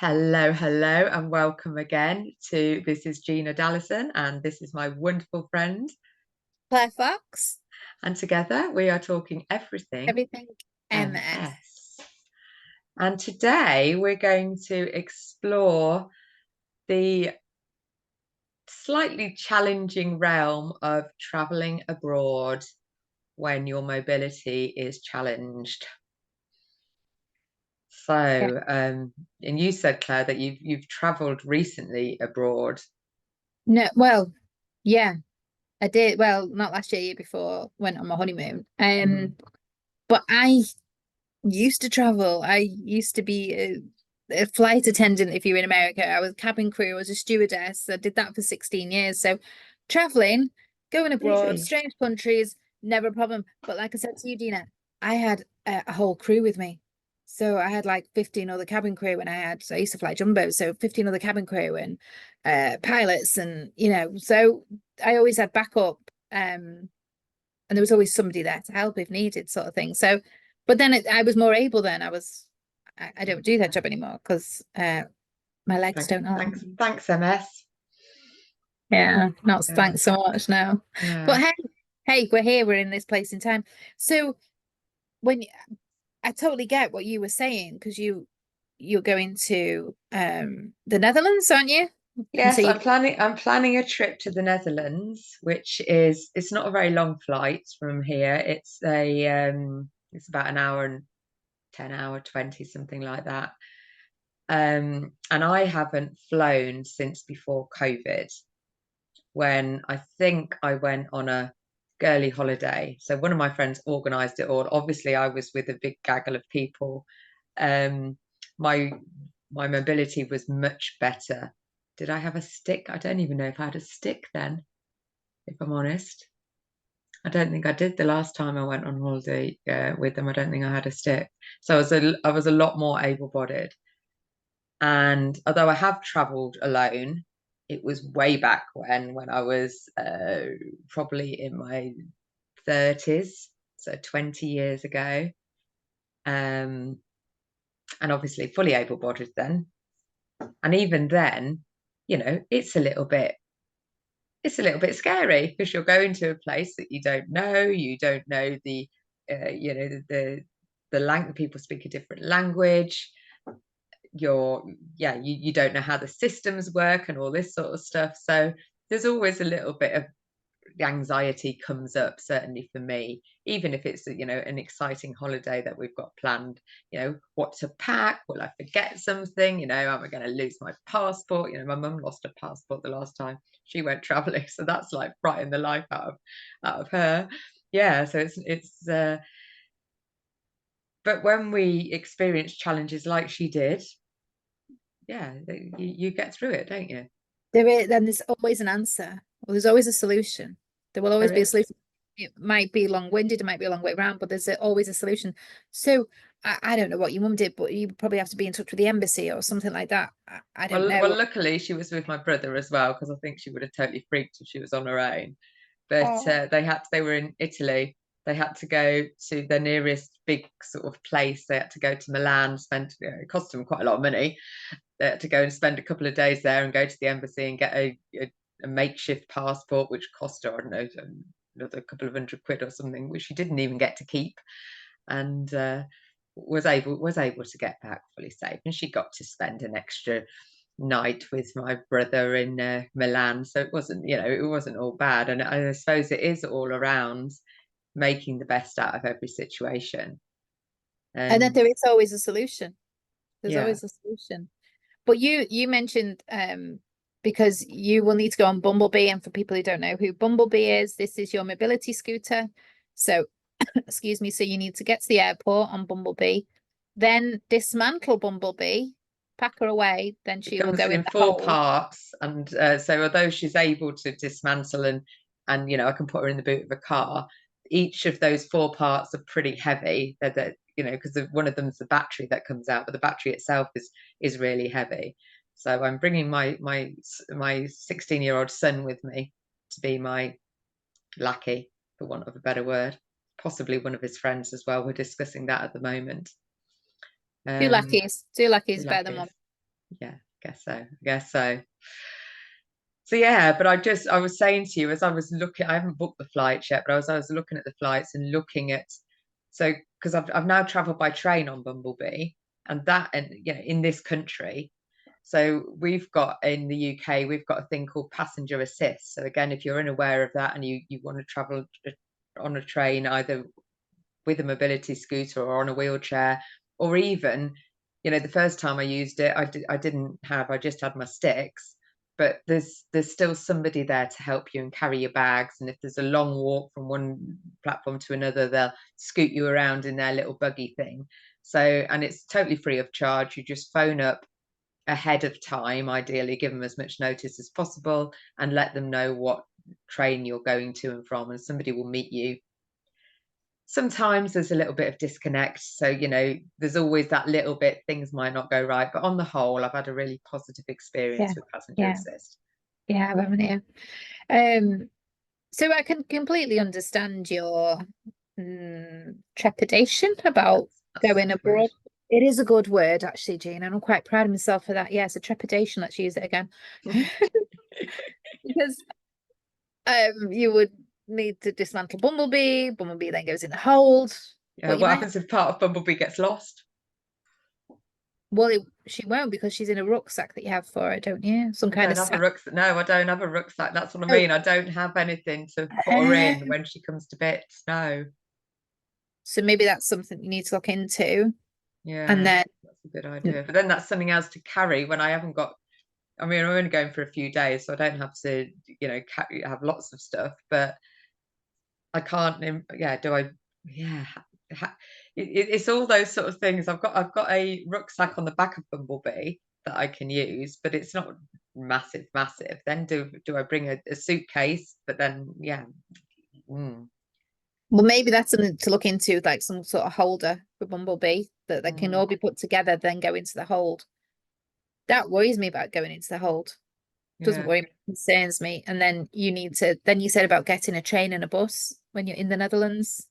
Hello, hello, and welcome again to This is Gina Dallison, and this is my wonderful friend. Claire Fox, And together we are talking everything everything MS. MS. And today we're going to explore the slightly challenging realm of traveling abroad when your mobility is challenged. Yeah. And you said, Claire, that you've traveled recently abroad. No, well, yeah, I did. Well, not last year, year before, went on my honeymoon. Mhm. But I used to travel. I used to be a flight attendant if you were in America. I was cabin crew, I was a stewardess. I did that for 16 years. So traveling, going abroad, Easy. strange countries, never a problem. But like I said to you, Dina, I had a whole crew with me. So I had like 15 other cabin crew and I used to fly jumbo, so 15 other cabin crew and pilots and so I always had backup. And there was always somebody there to help if needed, sort of thing. So, but then I was more able then. I don't do that job anymore because my legs Thanks, don't allow thanks, me. thanks, MS. Yeah, not Yeah, thanks so much now. But yeah. hey, we're here. We're in this place in time. So when I totally get what you were saying because you're going to the Netherlands, aren't you? And so Yes, you I'm planning a trip to the Netherlands, which is it's not a very long flight from here. It's about an hour and 10 hour 20, something like that. And I haven't flown since before COVID, when I think I went on a girly holiday. So one of my friends organized it all. Obviously, I was with a big gaggle of people. Um, my my mobility was much better. Did I have a stick? I don't even know if I had a stick then, if I'm honest. I don't think I did the last time I went on holiday with them. I don't think I had a stick. So I was a lot more able-bodied. And although I have traveled alone, it was way back when I was probably in my 30s, so 20 years ago. Um, and obviously fully able-bodied then. And even then, it's a little bit scary because you're going to a place that you don't know the people speak a different language. You don't know how the systems work and all this sort of stuff. So there's always a little bit of anxiety comes up, certainly for me, even if it's an exciting holiday that we've got planned. What to pack, will I forget something, am I going to lose my passport? My mum lost her passport the last time she went traveling, so that's like frightened the life out of her. Yeah, so it's but when we experience challenges like she did, yeah, you get through it, don't you? there is, then there's always an answer. Well, there's always a solution. There will always There be a is. solution. It might be long-winded, it might be a long way around, but always a solution. So I don't know what your mum did, but you probably have to be in touch with the embassy or something like that. I don't Well, know. luckily she was with my brother as well, because I think she would have totally freaked if she was on her own. But Oh. they were in Italy. They had to go to the nearest big sort of place. They had to go to Milan, it cost them quite a lot of money. They had to go and spend a couple of days there and go to the embassy and get a makeshift passport, which cost her, I don't know, another couple of £100 or something, which she didn't even get to keep. And was able to get back fully safe. And she got to spend an extra night with my brother in Milan. So it wasn't all bad. And I suppose it is all around making the best out of every situation. And then And there is always a solution. There's yeah, always a solution. But you mentioned because you will need to go on Bumblebee, and for people who don't know who Bumblebee is, this is your mobility scooter. So excuse me, so you need to get to the airport on Bumblebee, then dismantle Bumblebee, pack her away, then it she will comes go in in the four hole. parts. And so although she's able to dismantle and I can put her in the boot of a car, each of those four parts are pretty heavy. Because one of them's the battery that comes out, but the battery itself is really heavy. So I'm bringing my 16-year-old son with me to be my lackey, for want of a better word. Possibly one of his friends as well. We're discussing that at the moment. Two Um, lackeys, two two lackeys better than one. lackeys. yeah, I guess so. So yeah, but I was saying to you as I was looking, I haven't booked the flights yet, but I was looking at the flights and looking at, so because I've now traveled by train on Bumblebee, and you know, in this country. So we've got in the UK, we've got a thing called passenger assist. So again, if you're unaware of that and you want to travel on a train, either with a mobility scooter or on a wheelchair, or even, you know, the first time I used it, I just had my sticks, but there's still somebody there to help you and carry your bags. And if there's a long walk from one platform to another, they'll scoot you around in their little buggy thing. So, and it's totally free of charge. You just phone up ahead of time, ideally give them as much notice as possible, and let them know what train you're going to and from, and somebody will meet you. Sometimes there's a little bit of disconnect, so you know, there's always that little bit, things might not go right, but on the whole I've had a really positive Yeah, experience with passenger yeah, assist. yeah, haven't you? So I can completely understand your trepidation about That's a going good word. abroad. It is a good word, actually, Jean, and I'm quite proud of myself for that. Yes, a trepidation. Let's use it again. Because you would need to dismantle Bumblebee. Bumblebee then goes in the hold. Yeah, But you what might, happens if part of Bumblebee gets lost? well, she won't because she's in a rucksack that you have for her, don't you? Some I kind don't of have a sack. rucksack. No, I don't have a rucksack. That's what I Oh, mean. I don't have anything to put her in um, when she comes to bits. No. so maybe that's something you need to look into. And Yeah, then, that's a good idea. But then that's something else to carry when I haven't got, I mean, I'm only going for a few days, so I don't have to, you know, have lots of stuff, but I can't, yeah, do I, yeah. It's all those sort of things. I've got a rucksack on the back of Bumblebee that I can use, but it's not massive. Then do I bring a suitcase? But then, yeah. Mm, well, maybe that's something to look into, like some sort of holder for Bumblebee that they can mm, all be put together, then go into the hold. That worries me about going into the hold. Doesn't yeah. worry me, concerns me. And then you need to, then you said about getting a train and a bus when you're in the Netherlands.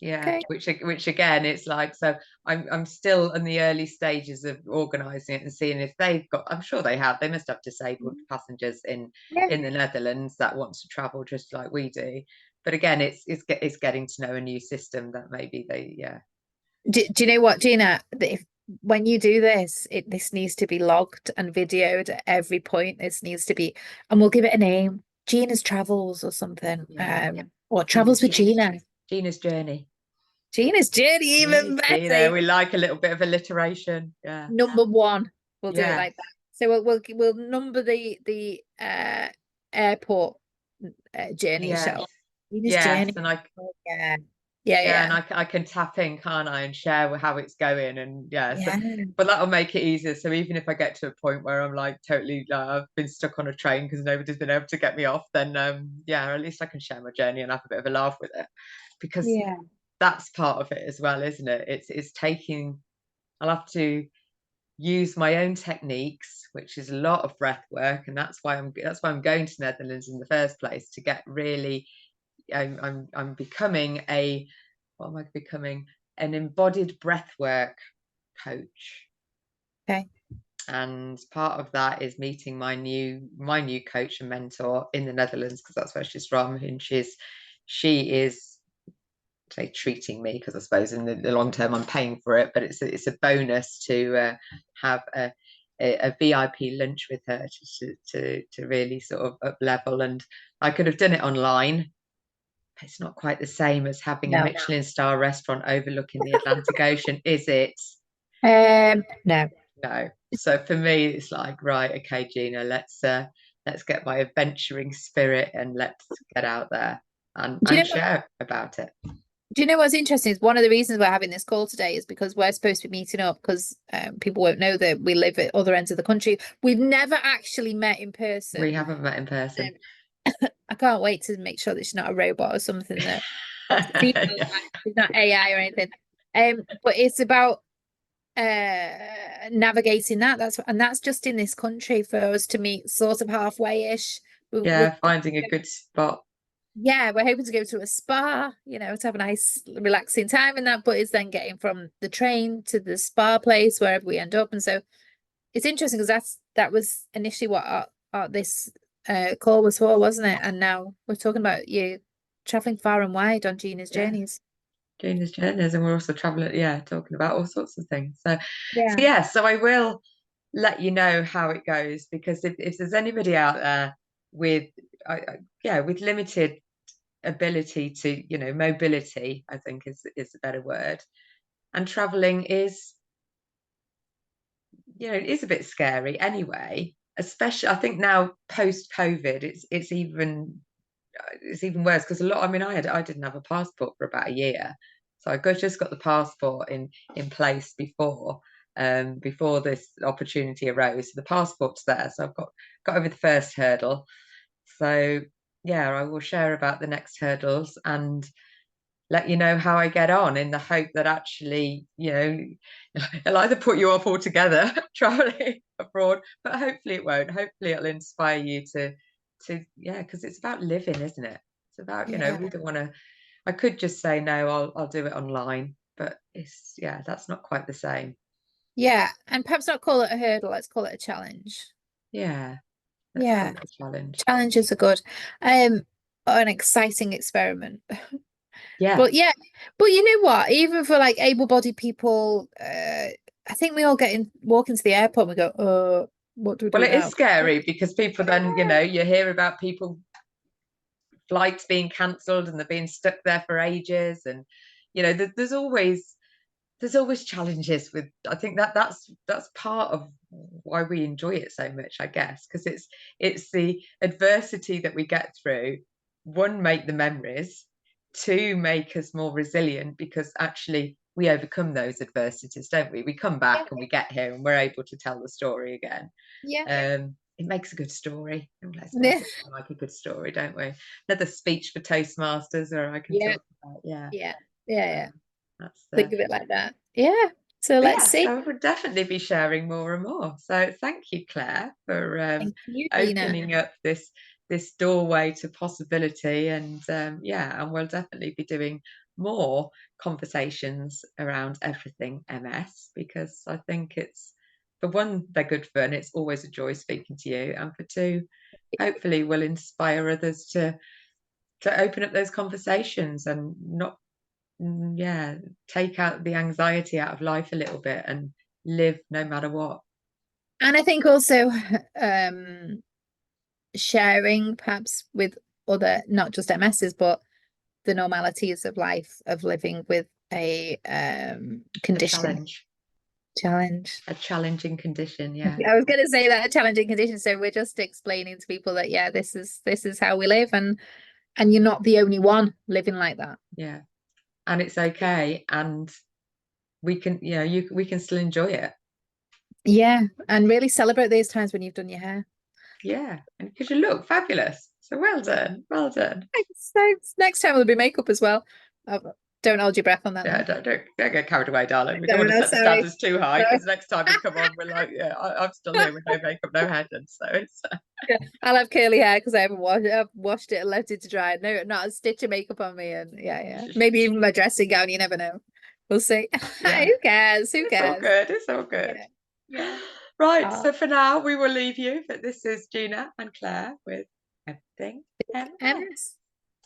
Yeah, Okay. which again, it's like, so I'm still in the early stages of organizing it and seeing if they've got, I'm sure they must have disabled passengers Yeah. in the Netherlands that want to travel just like we do. But again, it's getting to know a new system that maybe they, yeah. Do you know what, Gina? If when you do this, this needs to be logged and videoed at every point. This needs to be, and we'll give it a name, Gina's Travels or something. Yeah. Or Gina's Travels with Gina. Gina's journey. Gina's Journey, even Yes, better. Gina. We like a little bit of alliteration. Yeah. Number one. We'll do it Yeah. like that. So we'll number the airport journey Yes. shuttle. Gina's Yes. Journey. And I Oh, yeah. Yeah, Yeah, and yeah. I can tap in, can't I, and share how it's going, and yeah, so Yeah. but that'll make it easier. So even if I get to a point where I'm like totally like I've been stuck on a train because nobody's been able to get me off, then yeah, at least I can share my journey and have a bit of a laugh with it, because Yeah. that's part of it as well, isn't it? It's taking. I'll have to use my own techniques, which is a lot of breath work, and that's why I'm going to Netherlands in the first place, to get really. I'm becoming a what am I becoming? An embodied breathwork coach. Okay. And part of that is meeting my new coach and mentor in the Netherlands, because that's where she's from, and she is, say, treating me, because I suppose in the long term I'm paying for it, but it's a bonus to have a VIP lunch with her to really sort of up level. And I could have done it online. It's not quite the same as having a No. Michelin star restaurant overlooking the Atlantic Ocean, is it? No. No. So for me, it's like, right, okay, Gina, let's get my adventuring spirit and let's get out there Do you and know what? share about it. Do you know what's interesting is one of the reasons we're having this call today is because we're supposed to be meeting up because people won't know that we live at other ends of the country. We've never actually met in We person. haven't met in person. I can't wait to make sure that she's not a robot or something that she's Yeah. not AI or anything. But it's about navigating that. That's just in this country for us to meet sort of halfway-ish. Yeah, finding a good spot. Yeah, we're hoping to go to a spa, to have a nice relaxing time in that, but it's then getting from the train to the spa place wherever we end up. And so it's interesting because that was initially what this call was for, wasn't it? And now we're talking about you traveling far and wide on Gina's Yeah, journeys. Gina's journeys, and we're also traveling, yeah, talking about all sorts of things. So Yeah. yeah, so I will let you know how it goes, because if there's anybody out there with, yeah, with limited ability to, mobility, I think is a better word, and traveling is, it is a bit scary anyway. Especially, I think now post COVID, it's even worse, because a lot. I mean, I didn't have a passport for about a year, so just got the passport in place before this opportunity arose. So the passport's there, so I've got over the first hurdle. So yeah, I will share about the next hurdles and let you know how I get on, in the hope that actually, it'll either put you off altogether traveling abroad, but hopefully it won't. Hopefully it'll inspire you yeah, because it's about living, isn't it? It's about, Yeah. we don't want to. I could just say no, I'll do it online, but yeah, that's not quite the same. Yeah. And perhaps not call it a hurdle, let's call it a challenge. Yeah, let's call Yeah. it a challenge. Challenges are good. Um, an exciting experiment. Yeah. But yeah, but you know what? Even for like able-bodied people, I think we all walk into the airport and we go, what do we Well, do it is now? scary, because people then, you hear about people flights being cancelled and they're being stuck there for ages, and there's always challenges with. I think that's part of why we enjoy it so much, I guess, because it's the adversity that we get through. One, make the memories. Two, make us more resilient, because actually we overcome those adversities, don't we? We come Yeah, back and we get here and we're able to tell the story again. yeah, It makes a good story. Oh, let's face yeah, it, we like a good story, don't we? Another speech for Toastmasters, or I can yeah, talk about, yeah. yeah, yeah. Um, that's Think of it like that. Yeah. So let's yeah, see. so we'll definitely be sharing more and more. So thank you, Claire, for Thank you, Gina. opening up this doorway to possibility. And yeah, and we'll definitely be doing more conversations around everything MS, because I think it's, for one, they're good fun. It's always a joy speaking to you, and for two, hopefully will inspire others to open up those conversations and not, yeah, take out the anxiety out of life a little bit and live no matter what. And I think also um sharing perhaps with other, not just MSs, but the normalities of life of living with a A condition challenge, challenge. a challenging condition. Yeah, I was going to say that, a challenging condition. So we're just explaining to people that yeah, this is how we live, and you're not the only one living like that. yeah, and it's okay, and we can, we can still enjoy it. Yeah, and really celebrate those times when you've done your hair. Yeah, and because you look fabulous. So well done, well done. Thanks, thanks. Next time will be makeup as well. Oh, don't hold your breath on that Yeah, though. don't get carried away, darling. We don't No, want to no, set the sorry. standards too high, No. because next time we come on, we're like, yeah, I'm still here with no makeup, no head, and so it's. Yeah, I'll have curly hair because I haven't washed it. I've washed it and left it to dry. No, not a stitch of makeup on me, and yeah, yeah. Maybe even my dressing gown. You never know. We'll see. Yeah, Who cares? Who it's all cares? good. It's all good. Yeah, yeah. Right, Oh, so for now, we will leave you. But this is Gina and Claire with Everything MS. MS.